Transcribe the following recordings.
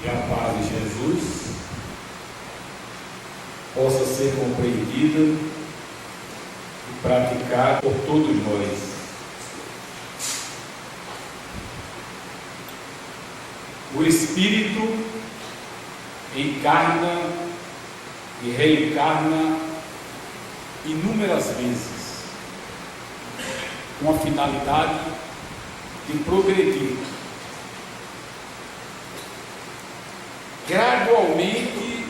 Que a paz de Jesus possa ser compreendida e praticada por todos nós. O Espírito encarna e reencarna inúmeras vezes, com a finalidade de progredir. Gradualmente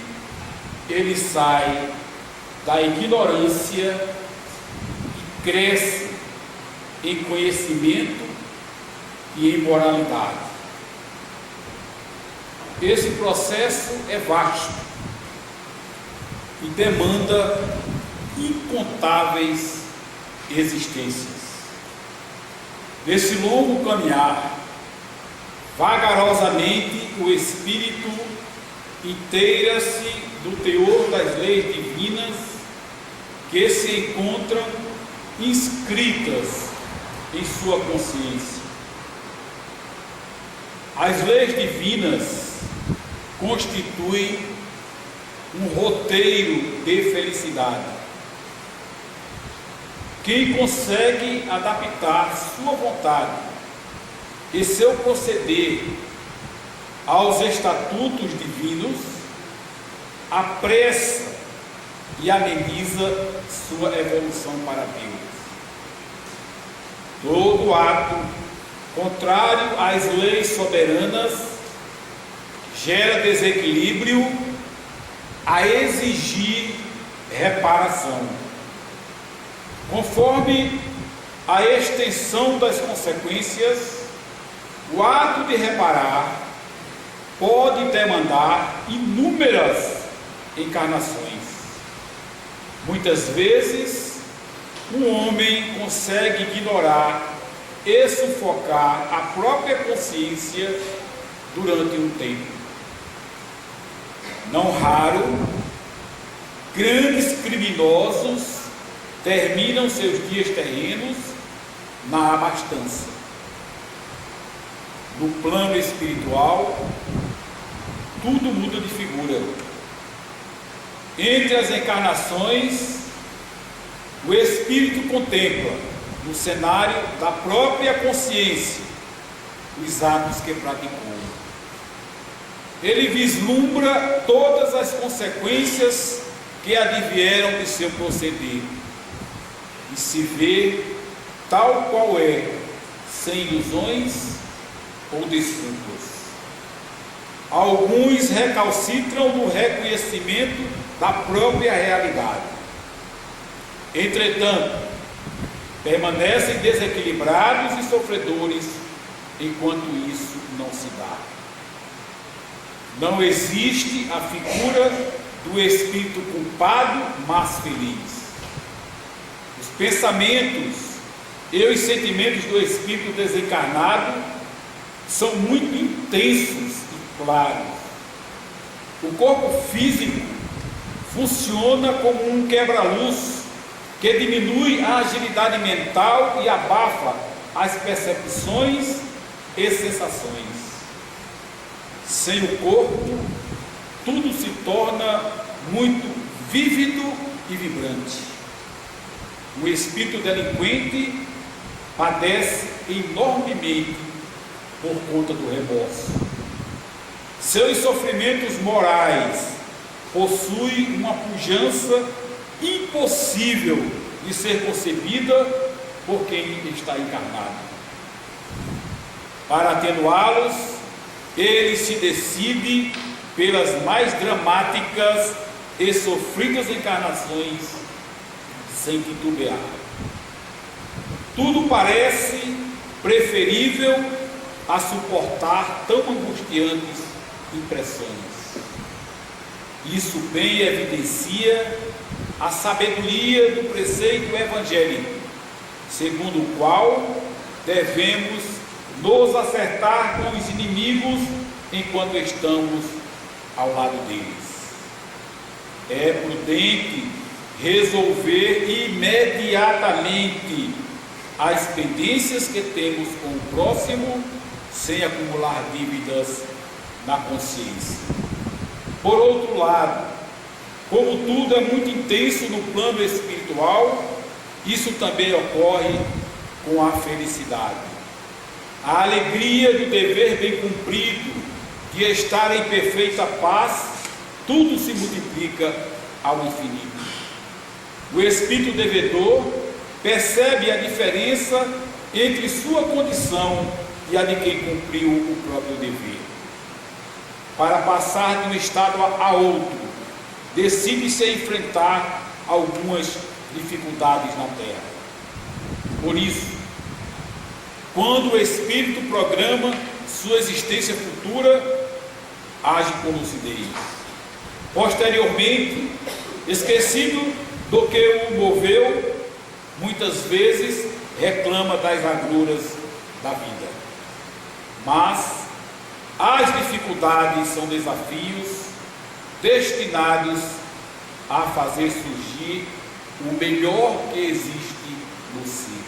ele sai da ignorância e cresce em conhecimento e em moralidade. Esse processo é vasto e demanda incontáveis existências. Nesse longo caminhar, vagarosamente o Espírito inteira-se do teor das leis divinas que se encontram inscritas em sua consciência. As leis divinas constituem um roteiro de felicidade. Quem consegue adaptar sua vontade e seu proceder aos estatutos divinos, apressa e ameniza sua evolução para Deus. Todo ato contrário às leis soberanas gera desequilíbrio a exigir reparação. Conforme a extensão das consequências, o ato de reparar pode demandar inúmeras encarnações. Muitas vezes, um homem consegue ignorar e sufocar a própria consciência durante um tempo. Não raro, grandes criminosos terminam seus dias terrenos na abastança. No plano espiritual, tudo muda de figura. Entre as encarnações, o espírito contempla, no cenário da própria consciência, os atos que praticou. Ele vislumbra todas as consequências que advieram de seu proceder e se vê tal qual é, sem ilusões ou desculpas. Alguns recalcitram no reconhecimento da própria realidade. Entretanto, permanecem desequilibrados e sofredores enquanto isso não se dá. Não existe a figura do espírito culpado, mas feliz. Os pensamentos e os sentimentos do espírito desencarnado são muito intensos e claros. O corpo físico funciona como um quebra-luz que diminui a agilidade mental e abafa as percepções e sensações. Sem o corpo, tudo se torna muito vívido e vibrante. O espírito delinquente padece enormemente por conta do remorso. Seus sofrimentos morais possuem uma pujança impossível de ser concebida por quem está encarnado. Para atenuá-los, ele se decide pelas mais dramáticas e sofridas encarnações sem titubear. Tudo parece preferível a suportar tão angustiantes impressões. Isso bem evidencia a sabedoria do preceito evangélico, segundo o qual devemos nos acertar com os inimigos enquanto estamos ao lado deles. É prudente resolver imediatamente as pendências que temos com o próximo, sem acumular dívidas na consciência. Por outro lado, como tudo é muito intenso no plano espiritual, isso também ocorre com a felicidade. A alegria do dever bem cumprido, de estar em perfeita paz, tudo se multiplica ao infinito. O espírito devedor percebe a diferença entre sua condição e a de quem cumpriu o próprio dever. Para passar de um estado a outro, decide-se a enfrentar algumas dificuldades na terra. Por isso, quando o espírito programa sua existência futura, age com lucidez. Posteriormente, esquecido do que o moveu, muitas vezes reclama das agruras da vida. Mas as dificuldades são desafios destinados a fazer surgir o melhor que existe no ser.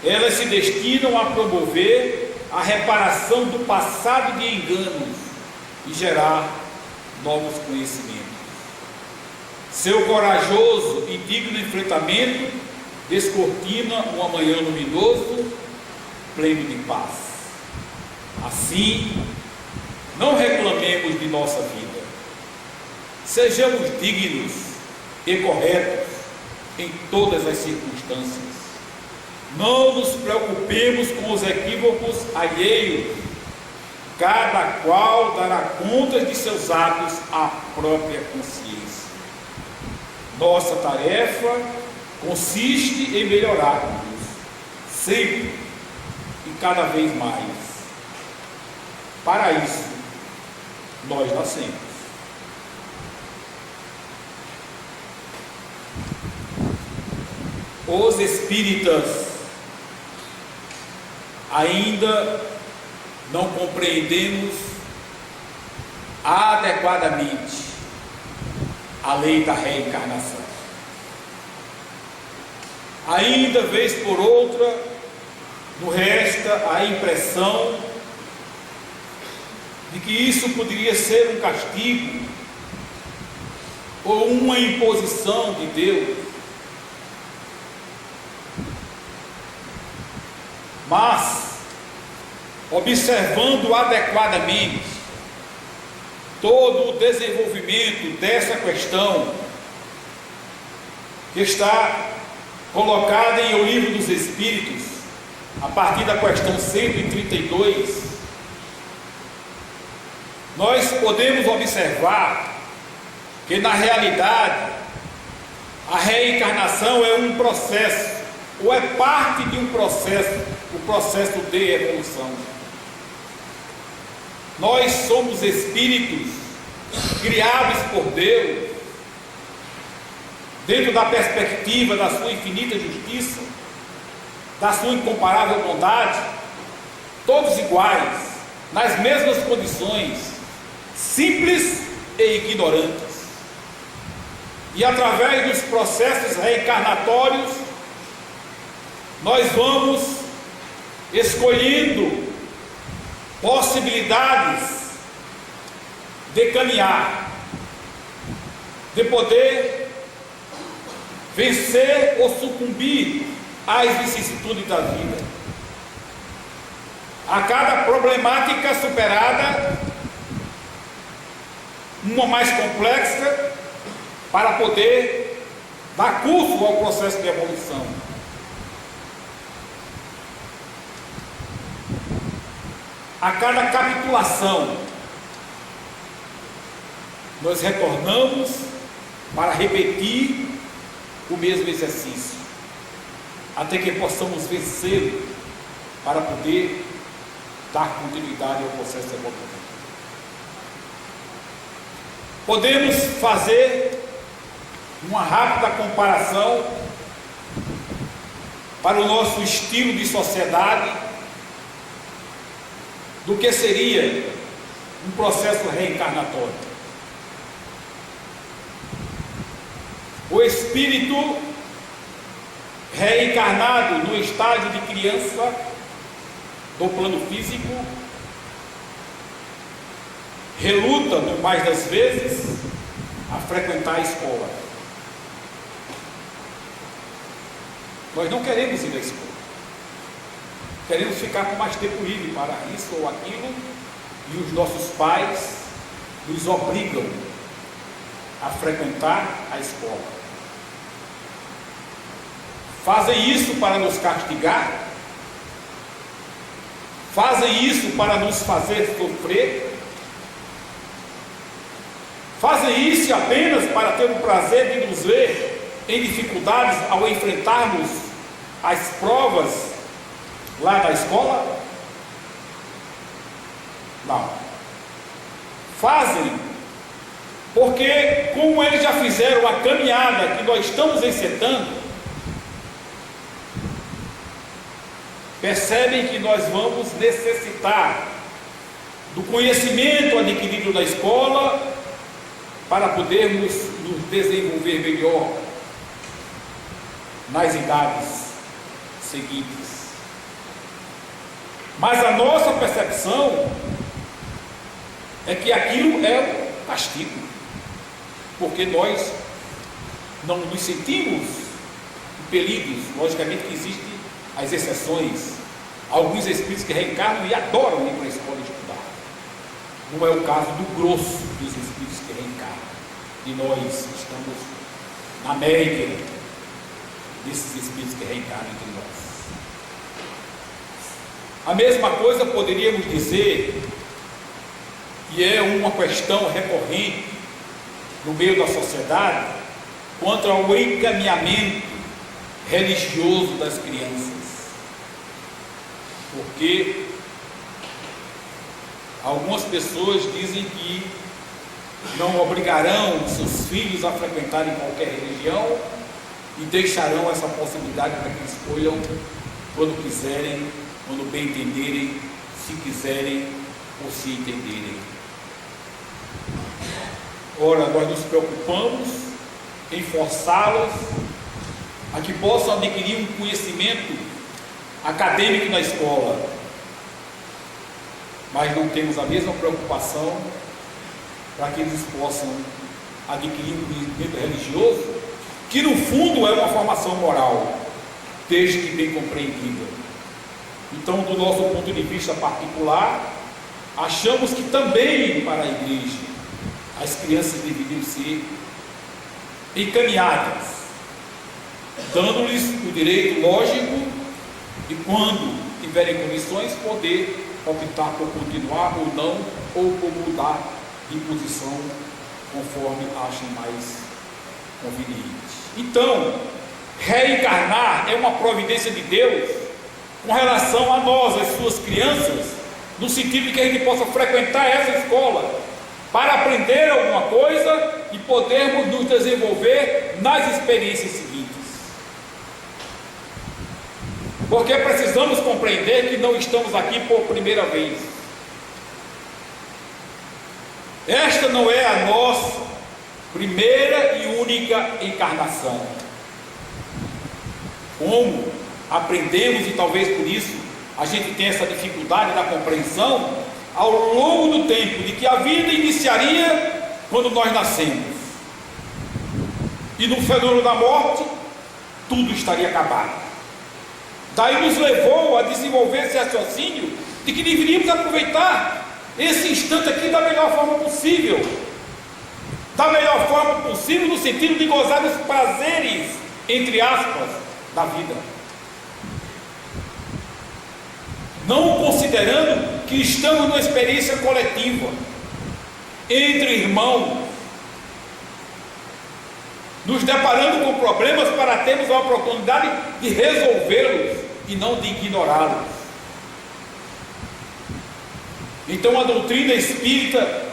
Elas se destinam a promover a reparação do passado de enganos e gerar novos conhecimentos. Seu corajoso e digno enfrentamento descortina um amanhã luminoso, pleno de paz. Assim, não reclamemos de nossa vida. Sejamos dignos e corretos em todas as circunstâncias. Não nos preocupemos com os equívocos alheios. Cada qual dará conta de seus atos à própria consciência. Nossa tarefa consiste em melhorarmos sempre e cada vez mais. Para isso, nós nascemos. Os espíritas ainda não compreendemos adequadamente a lei da reencarnação. Ainda, vez por outra, nos resta a impressão de que isso poderia ser um castigo ou uma imposição de Deus. Mas, observando adequadamente todo o desenvolvimento dessa questão, que está colocada em O Livro dos Espíritos, a partir da questão 132, nós podemos observar que, na realidade, a reencarnação é um processo, ou é parte de um processo, o processo de evolução. Nós somos espíritos criados por Deus, dentro da perspectiva da sua infinita justiça, da sua incomparável bondade, todos iguais, nas mesmas condições, simples e ignorantes. E através dos processos reencarnatórios, nós vamos escolhendo possibilidades de caminhar, de poder vencer ou sucumbir às vicissitudes da vida. A cada problemática superada, uma mais complexa, para poder dar curso ao processo de evolução. A cada capitulação, nós retornamos para repetir o mesmo exercício, até que possamos vencê-lo, para poder dar continuidade ao processo evolutivo. Podemos fazer uma rápida comparação para o nosso estilo de sociedade do que seria um processo reencarnatório. O espírito reencarnado no estágio de criança do plano físico reluta, no mais das vezes, a frequentar a escola. Nós não queremos ir à escola. Queremos ficar com mais tempo livre para isso ou aquilo, e os nossos pais nos obrigam a frequentar a escola. Fazem isso para nos castigar, fazem isso para nos fazer sofrer, fazem isso apenas para ter o prazer de nos ver em dificuldades ao enfrentarmos as provas lá da escola? Não. Fazem porque, como eles já fizeram a caminhada que nós estamos encetando, percebem que nós vamos necessitar do conhecimento adquirido na escola para podermos nos desenvolver melhor nas idades seguintes. Mas a nossa percepção é que aquilo é um castigo, porque nós não nos sentimos impelidos. Logicamente que existem as exceções, alguns espíritos que reencarnam e adoram ir para a escola estudar. Não é o caso do grosso dos espíritos que reencarnam, e nós estamos na média desses espíritos que reencarnam entre nós. A mesma coisa poderíamos dizer, e é uma questão recorrente no meio da sociedade, quanto ao encaminhamento religioso das crianças. Porque algumas pessoas dizem que não obrigarão seus filhos a frequentarem qualquer religião e deixarão essa possibilidade para que escolham quando quiserem, quando bem entenderem, se quiserem ou se entenderem. Ora, nós nos preocupamos em forçá-los a que possam adquirir um conhecimento acadêmico na escola, mas não temos a mesma preocupação para que eles possam adquirir um conhecimento religioso, que no fundo é uma formação moral, desde que bem compreendida. Então, do nosso ponto de vista particular, achamos que também para a igreja as crianças deveriam ser encaminhadas, dando-lhes o direito lógico de, quando tiverem condições, poder optar por continuar ou não, ou por mudar de posição conforme achem mais conveniente. Então, reencarnar é uma providência de Deus com relação a nós, as suas crianças, no sentido de que a gente possa frequentar essa escola para aprender alguma coisa e podermos nos desenvolver nas experiências seguintes. Porque precisamos compreender que não estamos aqui por primeira vez. Esta não é a nossa primeira e única encarnação. Como aprendemos, e talvez por isso a gente tenha essa dificuldade na compreensão, ao longo do tempo, de que a vida iniciaria quando nós nascemos, e no fenômeno da morte tudo estaria acabado. Daí nos levou a desenvolver esse raciocínio de que deveríamos aproveitar esse instante aqui da melhor forma possível, no sentido de gozar dos prazeres, entre aspas, da vida, não considerando que estamos numa experiência coletiva, entre irmãos, nos deparando com problemas para termos a oportunidade de resolvê-los e não de ignorá-los. Então a doutrina espírita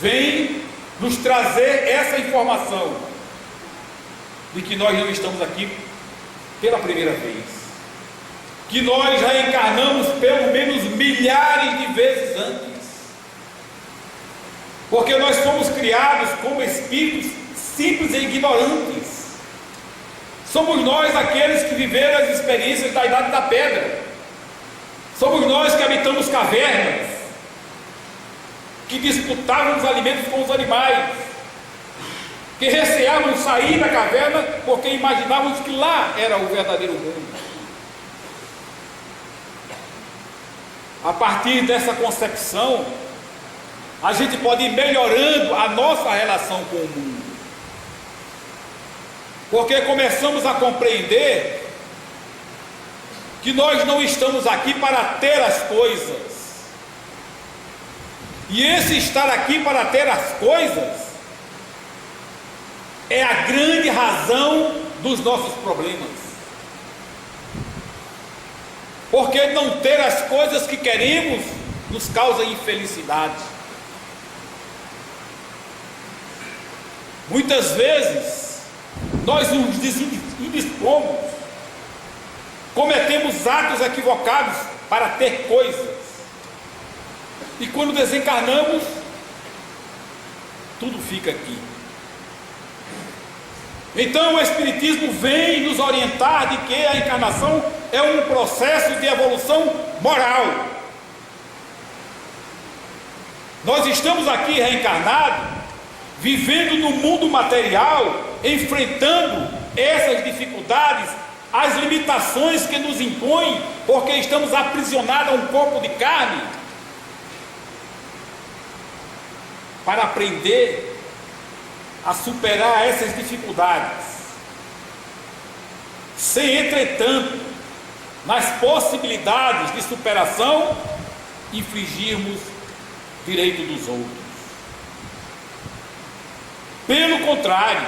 vem nos trazer essa informação de que nós não estamos aqui pela primeira vez, que nós já encarnamos pelo menos milhares de vezes antes, porque nós somos criados como espíritos simples e ignorantes. Somos nós aqueles que viveram as experiências da Idade da Pedra, somos nós que habitamos cavernas, que disputavam os alimentos com os animais, que receavam sair da caverna porque imaginavam que lá era o verdadeiro mundo. A partir dessa concepção, a gente pode ir melhorando a nossa relação com o mundo, porque começamos a compreender que nós não estamos aqui para ter as coisas, e esse estar aqui para ter as coisas é a grande razão dos nossos problemas. Porque não ter as coisas que queremos nos causa infelicidade. Muitas vezes nós nos indispomos, cometemos atos equivocados para ter coisas, e quando desencarnamos, tudo fica aqui. Então o Espiritismo vem nos orientar de que a encarnação é um processo de evolução moral. Nós estamos aqui reencarnados, vivendo no mundo material, enfrentando essas dificuldades, as limitações que nos impõem, porque estamos aprisionados a um corpo de carne, para aprender a superar essas dificuldades, sem, entretanto, nas possibilidades de superação, infringirmos direito dos outros. Pelo contrário,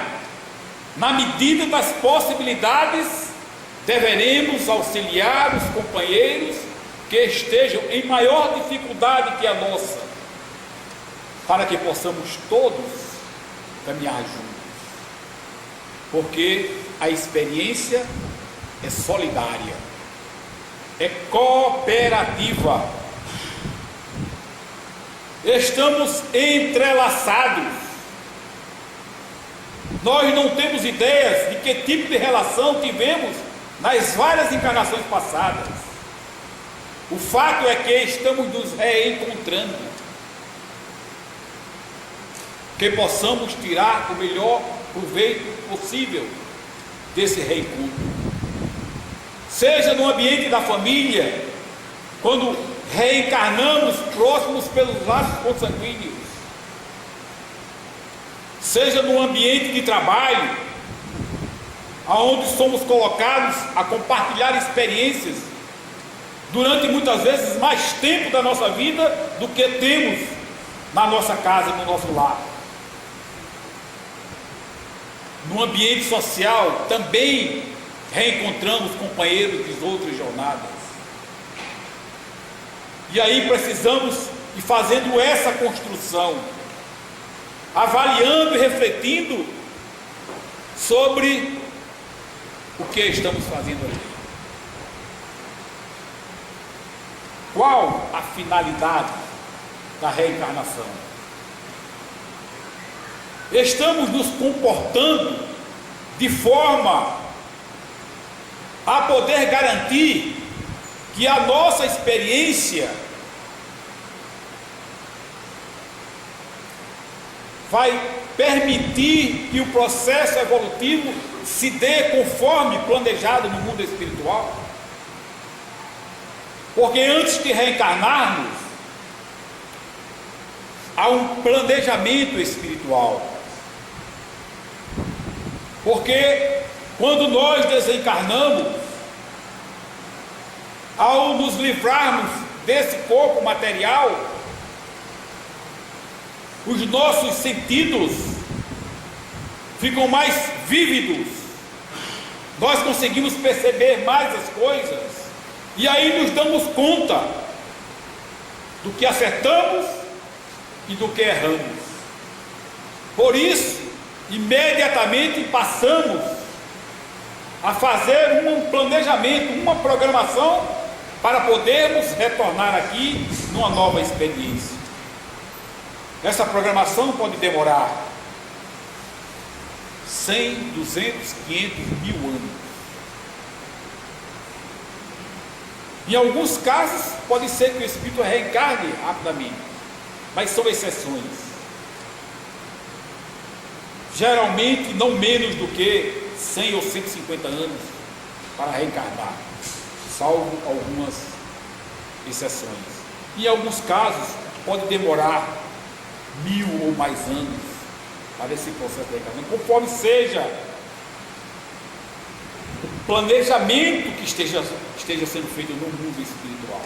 na medida das possibilidades, deveremos auxiliar os companheiros que estejam em maior dificuldade que a nossa, para que possamos todos caminhar juntos, porque a experiência é solidária, é cooperativa, estamos entrelaçados. Nós não temos ideias de que tipo de relação tivemos nas várias encarnações passadas. O fato é que estamos nos reencontrando, que possamos tirar o melhor proveito possível desse reencontro, seja no ambiente da família, quando reencarnamos próximos pelos laços consanguíneos, seja no ambiente de trabalho, aonde somos colocados a compartilhar experiências durante muitas vezes mais tempo da nossa vida do que temos na nossa casa, no nosso lar. No ambiente social também reencontramos companheiros de outras jornadas. E aí precisamos ir fazendo essa construção, avaliando e refletindo sobre o que estamos fazendo aqui. Qual a finalidade da reencarnação? Estamos nos comportando de forma a poder garantir que a nossa experiência vai permitir que o processo evolutivo se dê conforme planejado no mundo espiritual? Porque antes de reencarnarmos, há um planejamento espiritual. Porque quando nós desencarnamos, ao nos livrarmos desse corpo material, os nossos sentidos ficam mais vívidos, nós conseguimos perceber mais as coisas, e aí nos damos conta do que acertamos e do que erramos. Por isso, imediatamente passamos a fazer um planejamento, uma programação para podermos retornar aqui numa nova experiência. Essa programação pode demorar 100, 200, 500, 1000 anos. Em alguns casos, pode ser que o espírito reencarne rapidamente. mas são exceções. Geralmente não menos do que 100 ou 150 anos para reencarnar, salvo algumas exceções. Em alguns casos pode demorar 1000 ou mais anos para esse processo de reencarnação, conforme seja o planejamento que esteja sendo feito no mundo espiritual.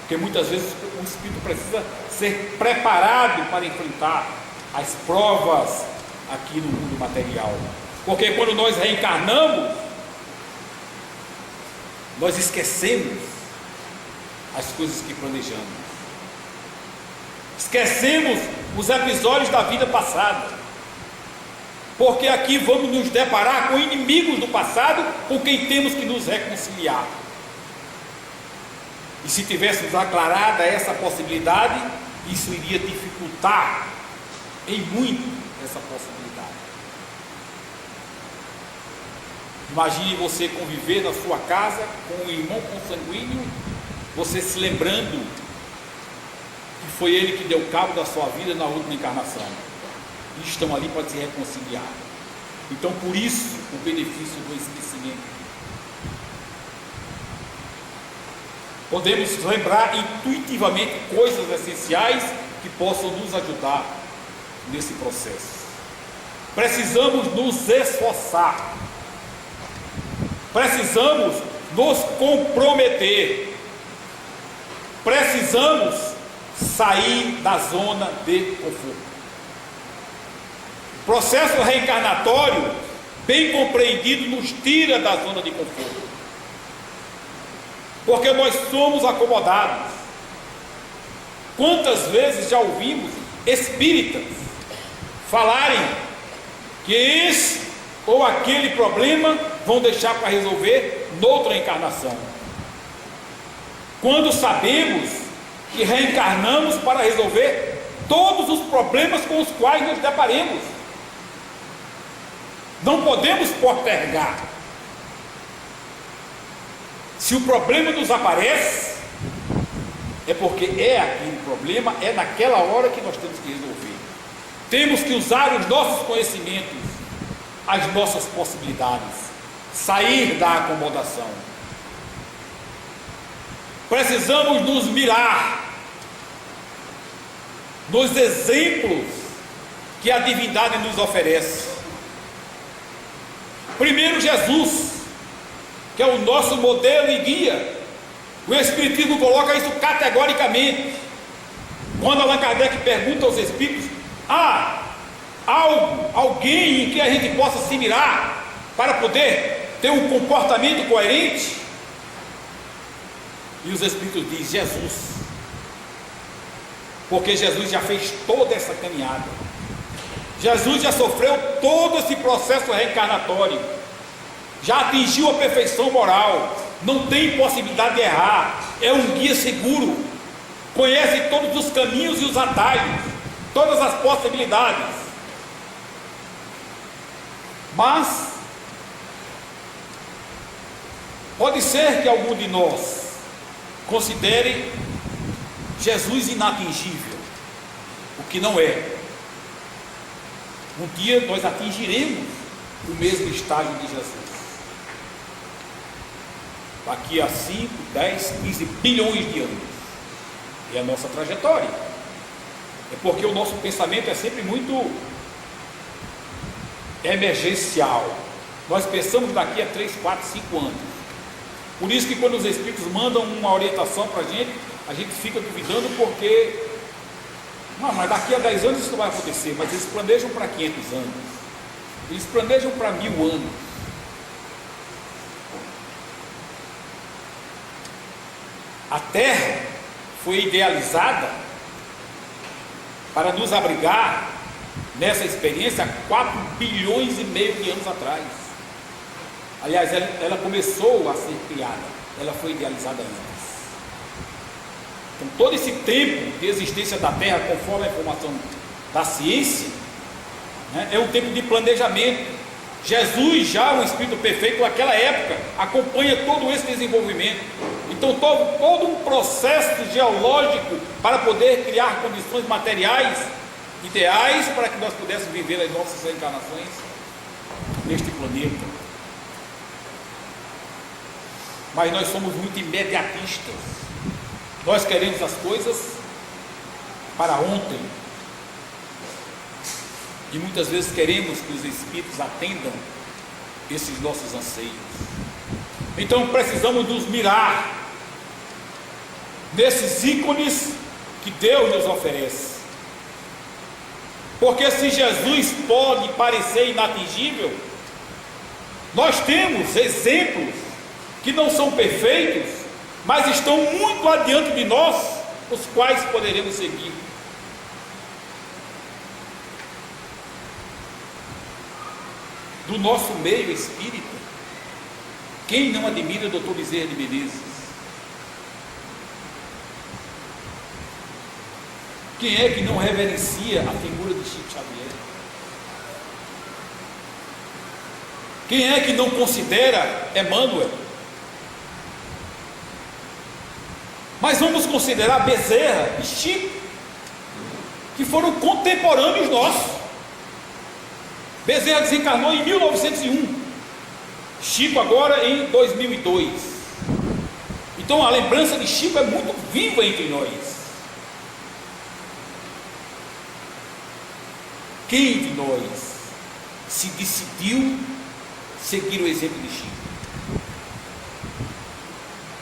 Porque muitas vezes o espírito precisa ser preparado para enfrentar as provas aqui no mundo material. Porque quando nós reencarnamos, nós esquecemos as coisas que planejamos. Esquecemos os episódios da vida passada. Porque aqui vamos nos deparar com inimigos do passado com quem temos que nos reconciliar. E se tivéssemos aclarada essa possibilidade, isso iria dificultar em muito essa possibilidade. Imagine você conviver na sua casa com um irmão consanguíneo, você se lembrando que foi ele que deu cabo da sua vida na última encarnação. E estão ali para se reconciliar. Então, por isso, o benefício do esquecimento. Podemos lembrar intuitivamente coisas essenciais que possam nos ajudar nesse processo. Precisamos nos esforçar. Precisamos nos comprometer. Precisamos sair da zona de conforto. O processo reencarnatório, bem compreendido, nos tira da zona de conforto. Porque nós somos acomodados. Quantas vezes já ouvimos espíritas falarem que esse ou aquele problema vão deixar para resolver noutra encarnação, quando sabemos que reencarnamos para resolver todos os problemas com os quais nos deparemos. Não podemos postergar. Se o problema nos aparece, é porque é aquele problema, é naquela hora que nós temos que resolver. Temos que usar os nossos conhecimentos, as nossas possibilidades, sair da acomodação. Precisamos nos mirar nos exemplos que a divindade nos oferece. Primeiro, Jesus, que é o nosso modelo e guia. O Espiritismo coloca isso categoricamente. Quando Allan Kardec pergunta aos Espíritos: há alguém em que a gente possa se mirar para poder ter um comportamento coerente? E os Espíritos dizem: Jesus. Porque Jesus já fez toda essa caminhada. Jesus já sofreu todo esse processo reencarnatório. Já atingiu a perfeição moral, não tem possibilidade de errar, é um guia seguro, conhece todos os caminhos e os atalhos, todas as possibilidades. Mas pode ser que algum de nós considere Jesus inatingível, o que não é. Um dia nós atingiremos o mesmo estágio de Jesus. Daqui a 5, 10, 15 bilhões de anos. É a nossa trajetória. É porque o nosso pensamento é sempre muito emergencial. Nós pensamos daqui a 3, 4, 5 anos. Por isso que quando os Espíritos mandam uma orientação para a gente fica duvidando, porque não, mas daqui a 10 anos isso não vai acontecer. Mas eles planejam para 500 anos. Eles planejam para 1000 anos. A Terra foi idealizada para nos abrigar nessa experiência há 4 bilhões e meio de anos atrás. Aliás, ela começou a ser criada, ela foi idealizada antes. Então, todo esse tempo de existência da Terra, conforme a informação da ciência, né, é um tempo de planejamento. Jesus, já um Espírito perfeito naquela época, acompanha todo esse desenvolvimento. Então Então todo um processo geológico para poder criar condições materiais ideais para que nós pudéssemos viver as nossas reencarnações neste planeta. Mas nós somos muito imediatistas. Nós queremos as coisas para ontem. E muitas vezes queremos que os Espíritos atendam esses nossos anseios. Então precisamos nos mirar nesses ícones que Deus nos oferece. Porque se Jesus pode parecer inatingível, nós temos exemplos que não são perfeitos, mas estão muito adiante de nós, os quais poderemos seguir. Do nosso meio espírita, quem não admira o Dr. Bezerra de Menezes? Quem é que não reverencia a figura de Chico Xavier? Quem é que não considera Emmanuel? Mas vamos considerar Bezerra e Chico, que foram contemporâneos nossos. Bezerra desencarnou em 1901, Chico agora em 2002. Então a lembrança de Chico é muito viva entre nós. Quem de nós se decidiu seguir o exemplo de Chico?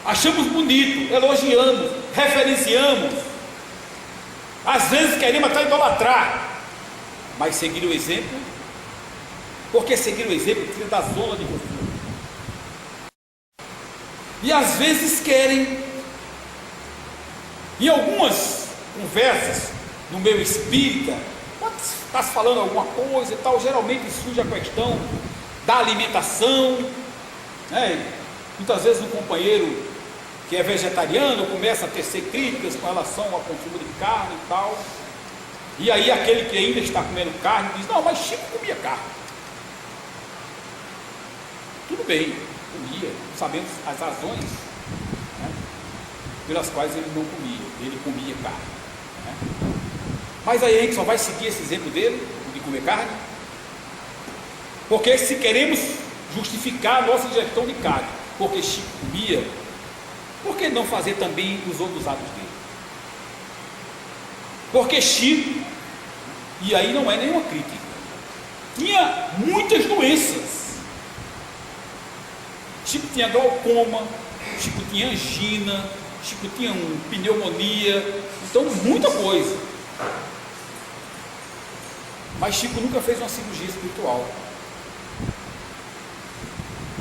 Achamos bonito, elogiamos, referenciamos, às vezes queremos até idolatrar, mas seguir o exemplo, porque seguir o exemplo tira da zona de conforto. E às vezes querem, em algumas conversas no meio espírita, quando está se falando alguma coisa e tal, geralmente surge a questão da alimentação, né? Muitas vezes um companheiro que é vegetariano começa a tecer críticas com relação ao consumo de carne e tal, e aí aquele que ainda está comendo carne diz: não, mas Chico comia carne. Tudo bem, comia, sabemos as razões, né, pelas quais ele não comia, ele comia carne, né? Mas aí a gente só vai seguir esse exemplo dele, de comer carne, porque se queremos justificar a nossa ingestão de carne, porque Chico comia, por que não fazer também os outros atos dele? Porque Chico, e aí não é nenhuma crítica, tinha muitas doenças. Chico tinha glaucoma, Chico tinha angina, Chico tinha pneumonia, então muita coisa. Mas Chico nunca fez uma cirurgia espiritual.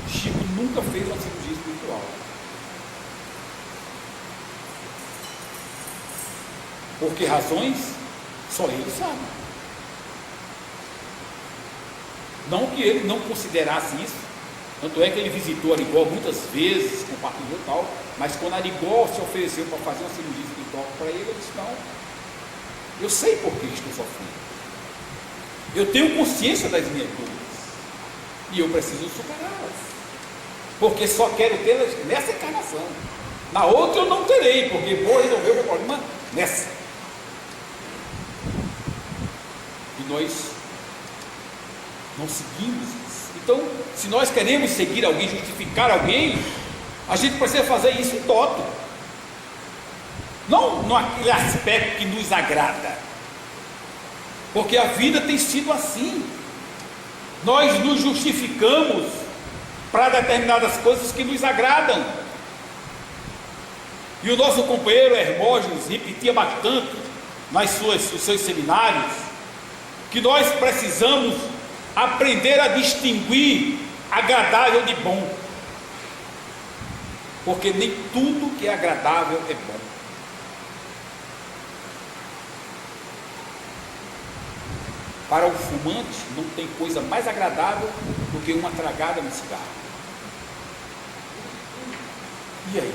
Chico nunca fez uma cirurgia espiritual. Por que razões? Só ele sabe. Não que ele não considerasse isso. Tanto é que ele visitou Arigó muitas vezes, compartilhou e tal, mas quando Arigó se ofereceu para fazer uma cirurgia espiritual para ele, ele disse: não, eu sei por que estou sofrendo. Eu tenho consciência das minhas dores e eu preciso superá-las, porque só quero tê-las nessa encarnação. Na outra eu não terei, porque vou resolver o meu problema nessa. E nós não seguimos isso. Então, se nós queremos seguir alguém, justificar alguém, a gente precisa fazer isso em toto, não naquele aspecto que nos agrada, porque a vida tem sido assim. Nós nos justificamos para determinadas coisas que nos agradam. E o nosso companheiro Hermógenes repetia bastante nos seus seminários que nós precisamos aprender a distinguir agradável de bom, porque nem tudo que é agradável é bom. Para o fumante não tem coisa mais agradável do que uma tragada no cigarro. E aí?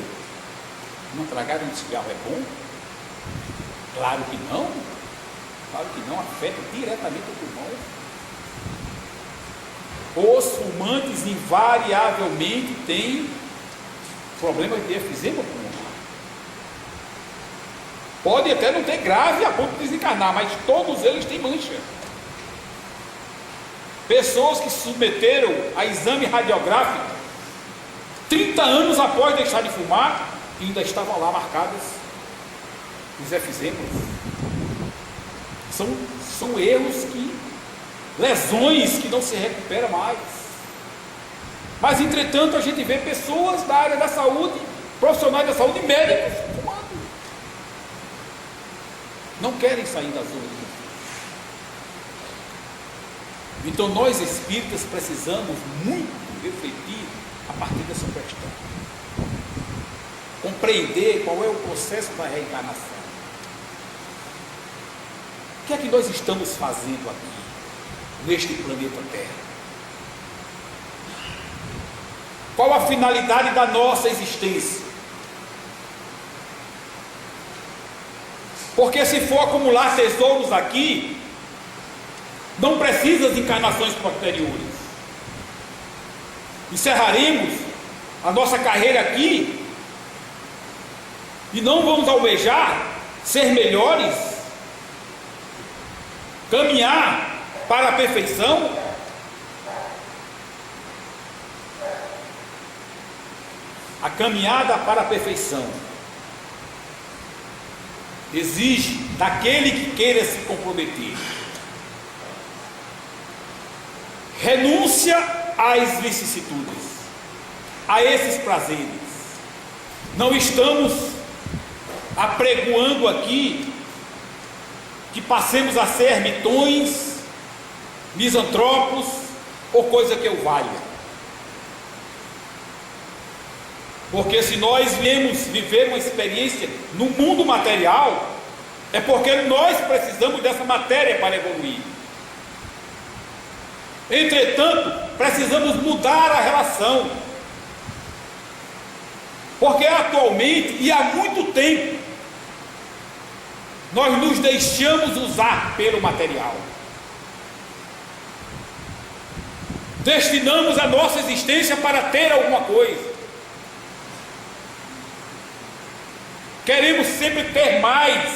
Uma tragada no cigarro é bom? Claro que não. Claro que não, afeta diretamente o pulmão. Os fumantes invariavelmente têm problema de efizema pulmonar. Pode até não ter grave a ponto de desencarnar, mas todos eles têm mancha. Pessoas que se submeteram a exame radiográfico 30 anos após deixar de fumar, ainda estavam lá marcadas os efezemas. São erros lesões que não se recuperam mais. Mas entretanto a gente vê pessoas da área da saúde, profissionais da saúde, médicos, fumando. Não querem sair da zona de conforto. Então nós espíritas precisamos muito refletir a partir dessa questão. Compreender qual é o processo da reencarnação. O que é que nós estamos fazendo aqui, neste planeta Terra? Qual a finalidade da nossa existência? Porque se for acumular tesouros aqui, não precisa de encarnações posteriores. Encerraremos a nossa carreira aqui e não vamos almejar ser melhores, caminhar para a perfeição. A caminhada para a perfeição exige daquele que queira se comprometer renúncia às vicissitudes, a esses prazeres. Não estamos apregoando aqui que passemos a ser mitões, misantropos ou coisa que eu valha. Porque se nós viemos viver uma experiência no mundo material, é porque nós precisamos dessa matéria para evoluir. Entretanto, precisamos mudar a relação. Porque atualmente, e há muito tempo, nós nos deixamos usar pelo material. Destinamos a nossa existência para ter alguma coisa. Queremos sempre ter mais,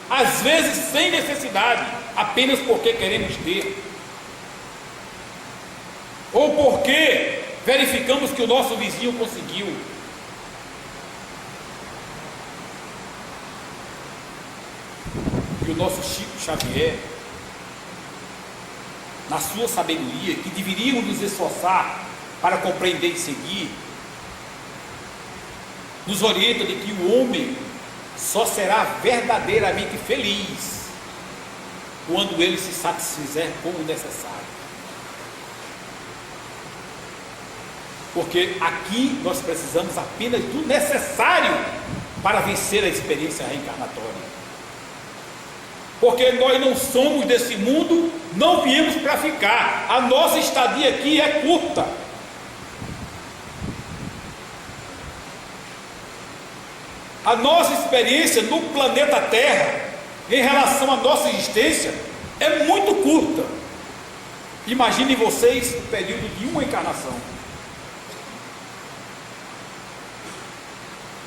às vezes sem necessidade, apenas porque queremos ter. Ou porque verificamos que o nosso vizinho conseguiu. E o nosso Chico Xavier, na sua sabedoria, que deveríamos nos esforçar para compreender e seguir, nos orienta de que o homem só será verdadeiramente feliz quando ele se satisfizer com o necessário. Porque aqui nós precisamos apenas do necessário para vencer a experiência reencarnatória. Porque nós não somos desse mundo, não viemos para ficar. A nossa estadia aqui é curta. A nossa experiência no planeta Terra, em relação à nossa existência, é muito curta. Imaginem vocês o período de uma encarnação.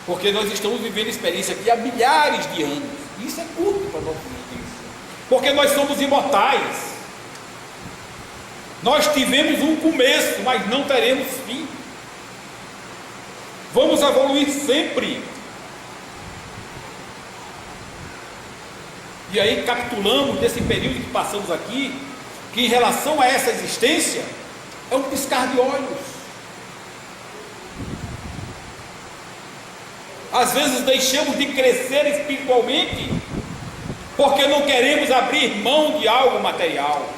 Porque nós estamos vivendo experiência aqui há milhares de anos. Isso é curto para a nossa existência. Porque nós somos imortais. Nós tivemos um começo, mas não teremos fim. Vamos evoluir sempre. E aí capitulamos desse período que passamos aqui, que em relação a essa existência, é um piscar de olhos. Às vezes deixamos de crescer espiritualmente, porque não queremos abrir mão de algo material.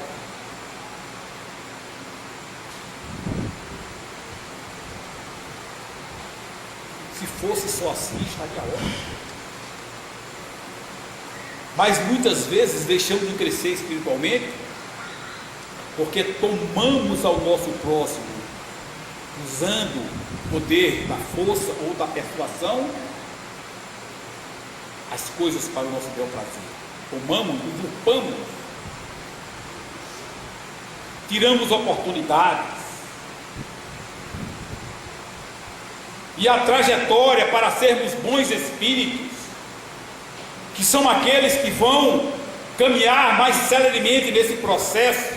Se fosse só assim, estaria ótimo. Mas muitas vezes deixamos de crescer espiritualmente, porque tomamos ao nosso próximo, usando o poder da força ou da persuasão, as coisas para o nosso bel prazer. Tomamos, usurpamos, tiramos oportunidades. e a trajetória para sermos bons espíritos, que são aqueles que vão caminhar mais celeremente nesse processo,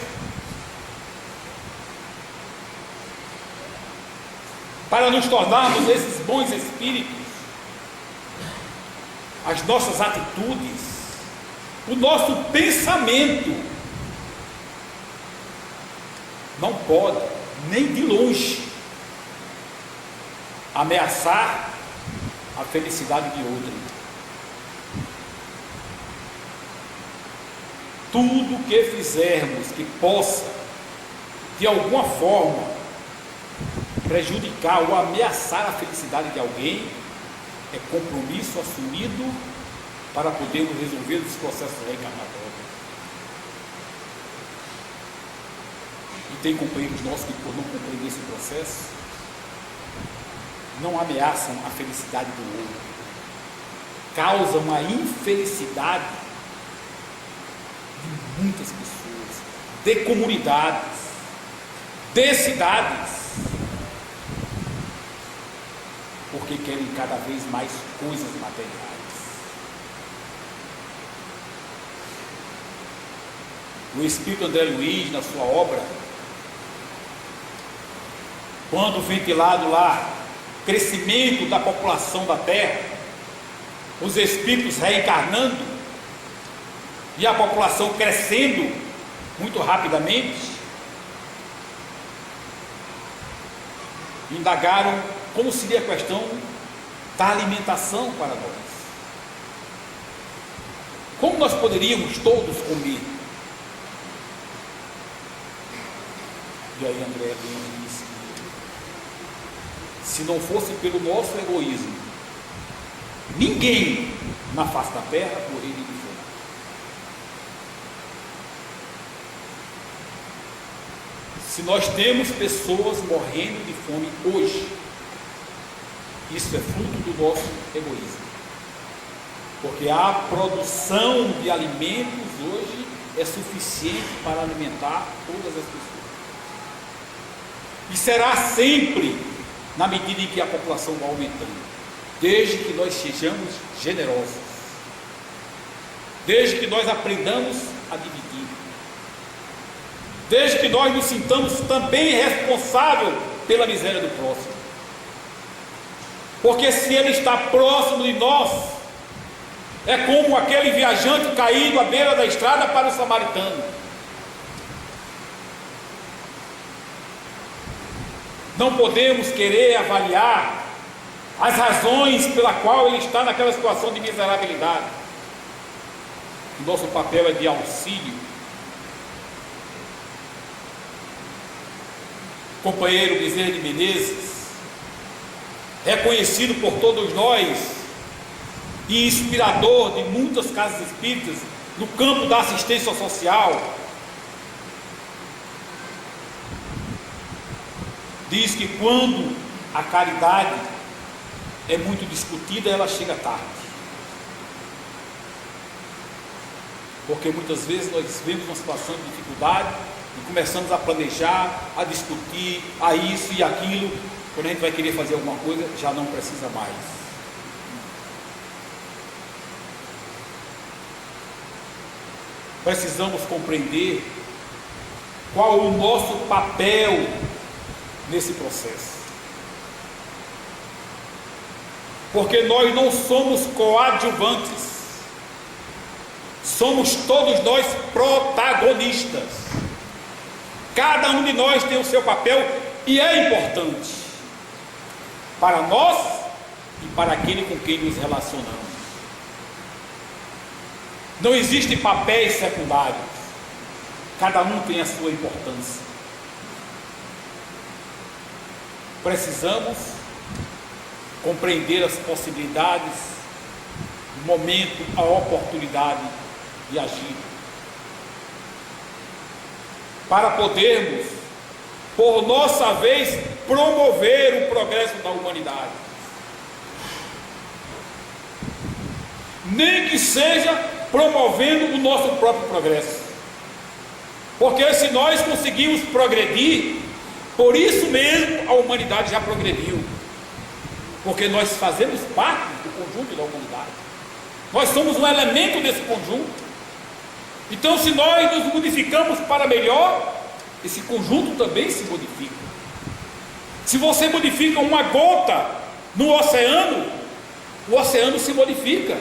para nos tornarmos esses bons espíritos, as nossas atitudes, o nosso pensamento não pode, nem de longe, ameaçar a felicidade de outro. Tudo que fizermos que possa, de alguma forma, prejudicar ou ameaçar a felicidade de alguém, é compromisso assumido para podermos resolver os processos reencarnatórios. E tem companheiros nossos que, por não compreender esse processo, não ameaçam a felicidade do outro, causam a infelicidade de muitas pessoas, de comunidades, de cidades, porque querem cada vez mais coisas materiais. O Espírito André Luiz, na sua obra, quando ventilado lá crescimento da população da Terra, os espíritos reencarnando e a população crescendo muito rapidamente, indagaram como seria a questão da alimentação para nós. Como nós poderíamos todos comer? E aí André Luiz disse: se não fosse pelo nosso egoísmo, ninguém na face da terra morreria de fome. Se nós temos pessoas morrendo de fome hoje, isso é fruto do nosso egoísmo, porque a produção de alimentos hoje é suficiente para alimentar todas as pessoas, e será sempre na medida em que a população vai aumentando, desde que nós sejamos generosos, desde que nós aprendamos a dividir, desde que nós nos sintamos também responsáveis pela miséria do próximo, porque se ele está próximo de nós, é como aquele viajante caído à beira da estrada para o samaritano. Não podemos querer avaliar as razões pela qual ele está naquela situação de miserabilidade. O nosso papel é de auxílio. Companheiro Bezerra de Menezes, reconhecido por todos nós e inspirador de muitas casas espíritas no campo da assistência social, diz que quando a caridade é muito discutida, ela chega tarde, porque muitas vezes nós vemos uma situação de dificuldade e começamos a planejar, a discutir, a isso e aquilo. Quando a gente vai querer fazer alguma coisa, já não precisa mais. Precisamos compreender qual o nosso papel nesse processo, porque nós não somos coadjuvantes, somos todos nós protagonistas. Cada um de nós tem o seu papel e é importante para nós e para aquele com quem nos relacionamos. Não existem papéis secundários, cada um tem a sua importância. Precisamos compreender as possibilidades, o momento, a oportunidade de agir, para podermos, por nossa vez, promover o progresso da humanidade, nem que seja promovendo o nosso próprio progresso, porque se nós conseguimos progredir, por isso mesmo a humanidade já progrediu. porque nós fazemos parte do conjunto da humanidade, nós somos um elemento desse conjunto. Então, se nós nos modificamos para melhor, esse conjunto também se modifica. Se você modifica uma gota no oceano, o oceano se modifica.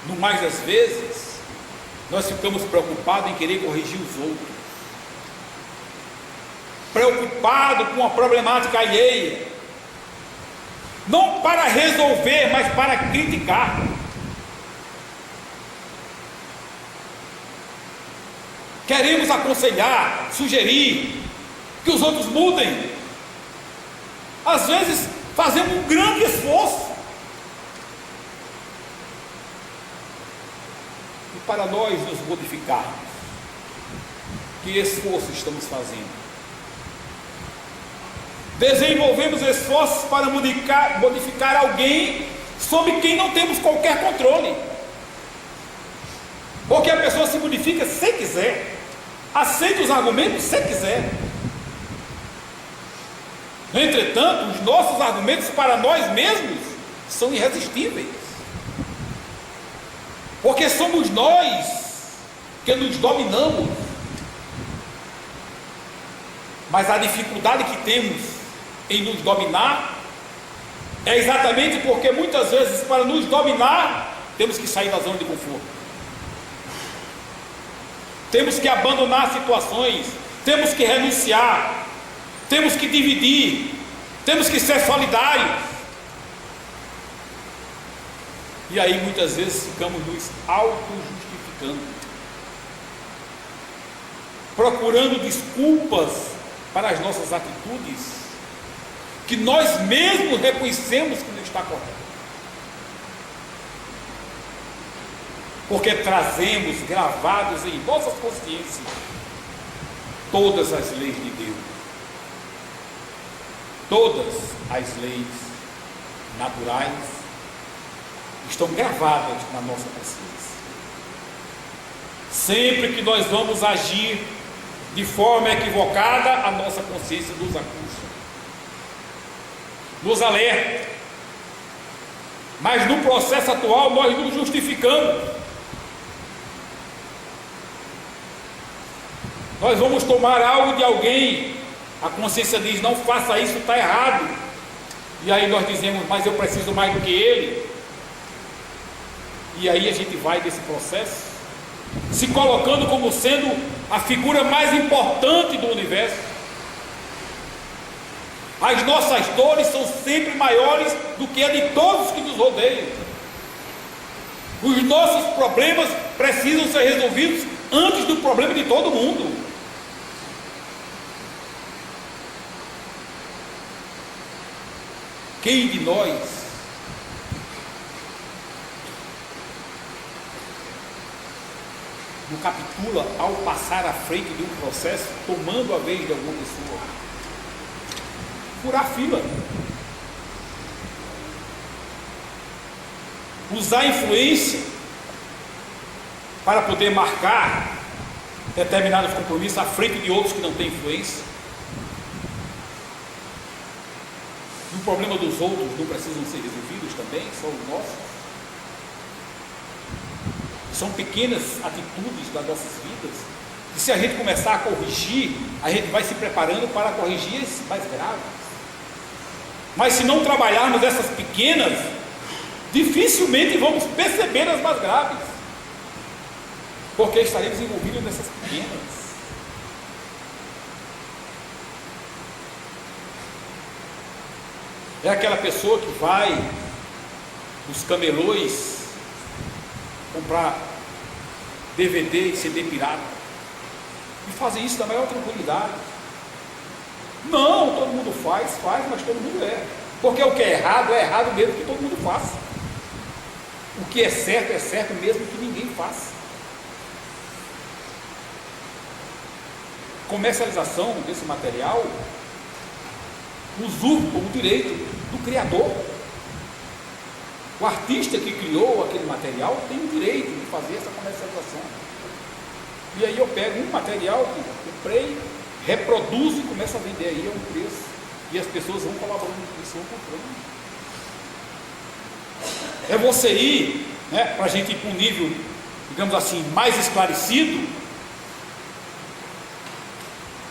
No mais das vezes, nós ficamos preocupados em querer corrigir os outros, preocupados com a problemática alheia, não para resolver, mas para criticar. Queremos aconselhar, sugerir que os outros mudem. Às vezes fazemos um grande esforço, e para nós nos modificarmos, que esforço estamos fazendo? Desenvolvemos esforços para modificar alguém sobre quem não temos qualquer controle, porque a pessoa se modifica se quiser, aceita os argumentos se quiser. Entretanto, os nossos argumentos para nós mesmos são irresistíveis, porque somos nós que nos dominamos. Mas a dificuldade que temos em nos dominar é exatamente porque muitas vezes, para nos dominar, temos que sair da zona de conforto, temos que abandonar situações, temos que renunciar, temos que dividir, temos que ser solidários. E aí muitas vezes ficamos nos auto-justificando, procurando desculpas para as nossas atitudes que nós mesmos reconhecemos que não está correto, porque trazemos gravados em nossas consciências todas as leis de Deus, todas as leis naturais estão gravadas na nossa consciência. Sempre que nós vamos agir de forma equivocada, a nossa consciência nos acusa, nos alerta. Mas no processo atual nós nos justificamos. Nós vamos tomar algo de alguém, a consciência diz: não faça isso, está errado. E aí nós dizemos: mas eu preciso mais do que ele. E aí a gente vai desse processo, se colocando como sendo a figura mais importante do universo. As nossas dores são sempre maiores do que a de todos que nos rodeiam. Os nossos problemas precisam ser resolvidos antes do problema de todo mundo. Quem de nós não capitula ao passar à frente de um processo, tomando a vez de alguma pessoa? Furar fila, usar influência para poder marcar determinados compromissos à frente de outros que não têm influência. E o problema dos outros não precisam ser resolvidos também, são os nossos. São pequenas atitudes das nossas vidas, e se a gente começar a corrigir, a gente vai se preparando para corrigir as mais graves. Mas se não trabalharmos essas pequenas, dificilmente vamos perceber as mais graves, porque estaremos envolvidos nessas pequenas. É aquela pessoa que vai nos camelôs comprar DVD e CD pirata, e fazem isso na maior tranquilidade. Não, todo mundo faz, mas todo mundo erra, porque o que é errado mesmo que todo mundo faça. O que é certo mesmo que ninguém faça. Comercialização desse material usurpa o direito do criador. O artista que criou aquele material tem o direito de fazer essa comercialização. E aí eu pego um material que eu comprei, reproduz e começa a vender aí a um preço, e as pessoas vão colaborando com isso, vão comprando. É você ir, né, para a gente ir para um nível, digamos assim, mais esclarecido,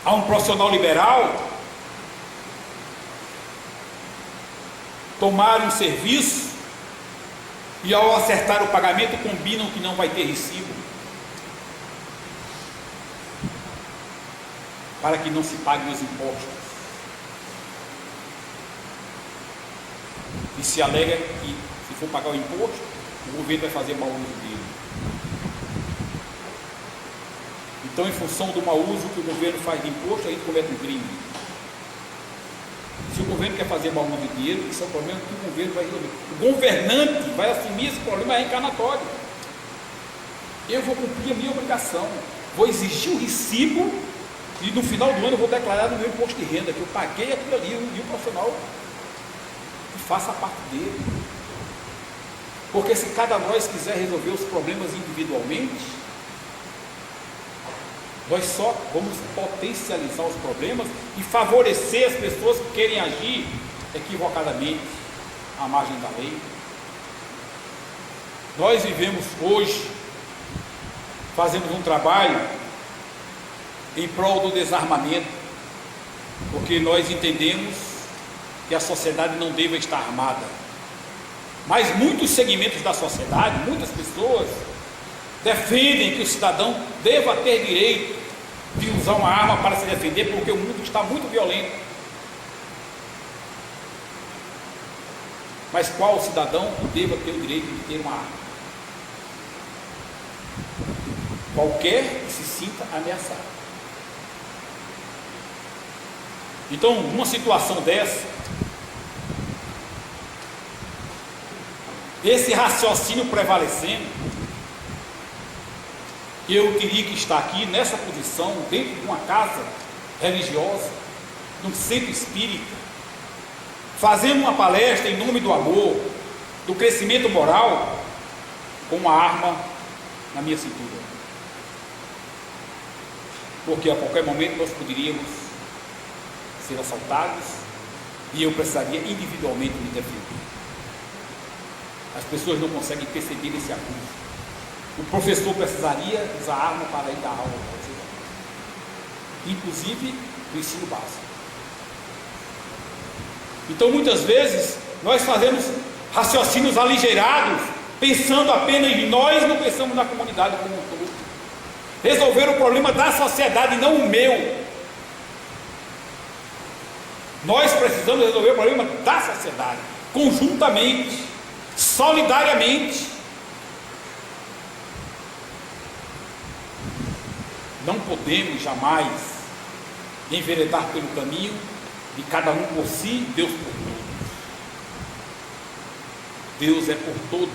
a um profissional liberal, tomar um serviço e ao acertar o pagamento combinam que não vai ter recibo, para que não se paguem os impostos, e se alega que se for pagar o imposto, o governo vai fazer mau uso dele. Então, em função do mau uso que o governo faz de imposto, a gente comete um crime. Se o governo quer fazer mau uso de dinheiro, isso é um problema que o governo vai resolver. O governante vai assumir esse problema reencarnatório. Eu vou cumprir a minha obrigação, vou exigir o recibo, e no final do ano eu vou declarar no meu imposto de renda que eu paguei aquilo ali, e o profissional que faça a parte dele. Porque se cada nós quiser resolver os problemas individualmente, nós só vamos potencializar os problemas e favorecer as pessoas que querem agir equivocadamente à margem da lei. Nós vivemos hoje, fazemos um trabalho em prol do desarmamento, porque nós entendemos que a sociedade não deve estar armada. Mas muitos segmentos da sociedade, muitas pessoas, defendem que o cidadão deva ter direito de usar uma arma para se defender, porque o mundo está muito violento. Mas qual cidadão deva ter o direito de ter uma arma? Qualquer que se sinta ameaçado. Então, numa situação dessa, esse raciocínio prevalecendo, eu teria que estar aqui nessa posição, dentro de uma casa religiosa, num centro espírita, fazendo uma palestra em nome do amor, do crescimento moral, com uma arma na minha cintura. Porque a qualquer momento nós poderíamos ser assaltados e eu precisaria individualmente me defender. As pessoas não conseguem perceber esse abuso. O professor precisaria usar arma para ir dar aula, inclusive no ensino básico. Então, muitas vezes, nós fazemos raciocínios aligeirados, pensando apenas em nós, não pensamos na comunidade como um todo. Resolver o problema da sociedade, não o meu. Nós precisamos resolver o problema da sociedade, conjuntamente, solidariamente. Não podemos jamais enveredar pelo caminho de cada um por si, Deus por todos. Deus é por todos,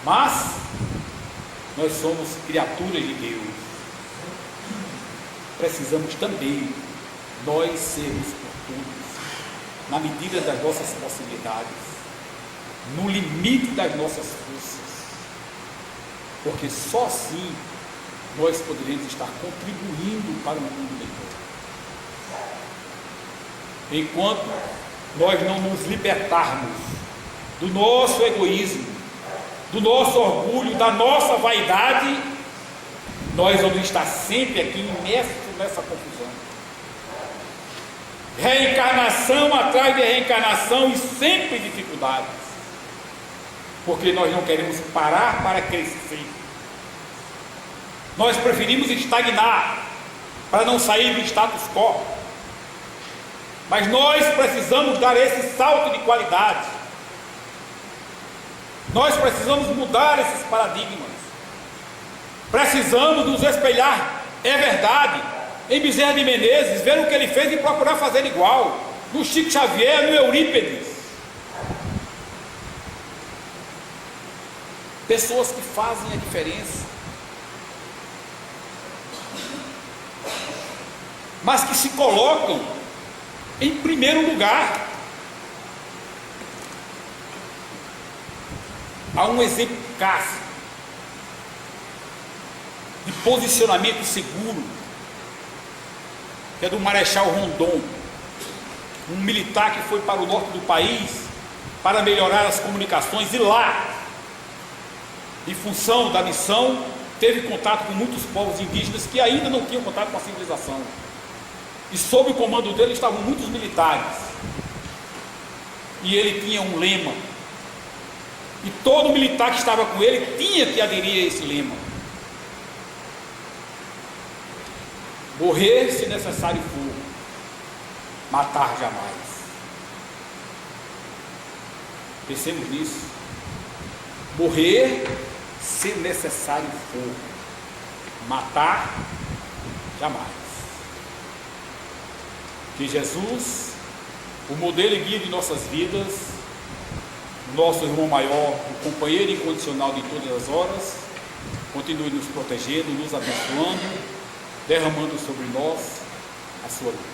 mas nós somos criaturas de Deus. Precisamos também nós sermos por todos, na medida das nossas possibilidades, no limite das nossas forças, porque só assim nós poderemos estar contribuindo para um mundo melhor. Enquanto nós não nos libertarmos do nosso egoísmo, do nosso orgulho, da nossa vaidade, nós vamos estar sempre aqui imersos nessa confusão. Reencarnação atrás de reencarnação e sempre dificuldades, porque nós não queremos parar para crescer. Nós preferimos estagnar para não sair do status quo, mas nós precisamos dar esse salto de qualidade. Nós precisamos mudar esses paradigmas, precisamos nos espelhar, é verdade, em Bezerra de Menezes, ver o que ele fez e procurar fazer igual, no Chico Xavier, no Eurípides. Pessoas que fazem a diferença, mas que se colocam em primeiro lugar. Há um exemplo clássico de posicionamento seguro que é do Marechal Rondon, um militar que foi para o norte do país para melhorar as comunicações, e lá, em função da missão, teve contato com muitos povos indígenas que ainda não tinham contato com a civilização, e sob o comando dele estavam muitos militares, e ele tinha um lema, e todo militar que estava com ele tinha que aderir a esse lema: morrer se necessário for, matar jamais. Pensemos nisso. Morrer se necessário for, matar jamais. Que Jesus, o modelo e guia de nossas vidas, nosso irmão maior, o companheiro incondicional de todas as horas, continue nos protegendo, nos abençoando, derramando sobre nós a sua luz.